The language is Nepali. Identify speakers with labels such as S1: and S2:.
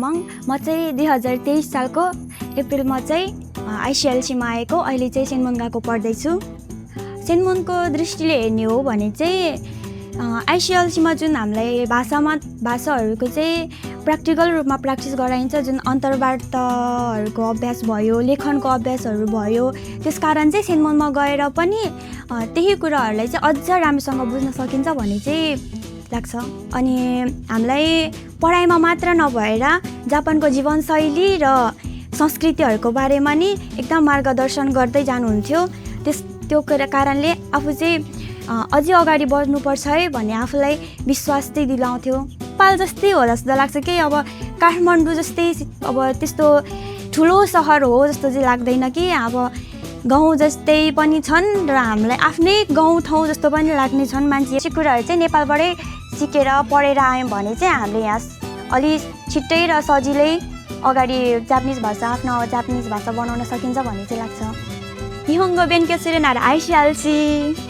S1: तामाङ। म चाहिँ 2023 सालको अप्रिलमा चाहिँ आइसिएलसीमा आएको। अहिले चाहिँ सेन्मोन गएको पढ्दैछु। सेन्मोनको दृष्टिले हेर्ने हो भने चाहिँ आइसिएलसीमा जुन हामीलाई भाषाहरूको चाहिँ प्र्याक्टिकल रूपमा प्र्याक्टिस गराइन्छ, जुन अन्तर्वार्ताहरूको अभ्यास भयो, लेखनको अभ्यासहरू भयो। त्यसकारण चाहिँ सेन्मोनमा गएर पनि त्यही कुराहरूलाई चाहिँ अझ राम्रोसँग बुझ्न सकिन्छ भन्ने चाहिँ लाग्छ। अनि हामीलाई पढाइमा मात्र नभएर जापानको जीवनशैली र संस्कृतिहरूको बारेमा नि एकदम मार्गदर्शन गर्दै जानुहुन्थ्यो। त्यो कारणले आफू चाहिँ अझै अगाडि बढ्नुपर्छ है भन्ने आफूलाई विश्वास चाहिँ दिलाउँथ्यो। नेपाल जस्तै हो जस्तो लाग्छ कि अब काठमाडौँ जस्तै अब त्यस्तो ठुलो सहर हो जस्तो चाहिँ लाग्दैन कि अब गाउँ जस्तै पनि छन् र हामीलाई आफ्नै गाउँठाउँ जस्तो पनि लाग्ने छन् मान्छे। यो कुराहरू चाहिँ नेपालबाटै सिकेर पढेर आयौँ भने चाहिँ हामीले यहाँ अलि छिट्टै र सजिलै अगाडि आफ्नो जापानिज भाषा बनाउन सकिन्छ भन्ने चाहिँ लाग्छ। निहोङ्गो बेन्क्यो सुरु नारा आइसिएलसी।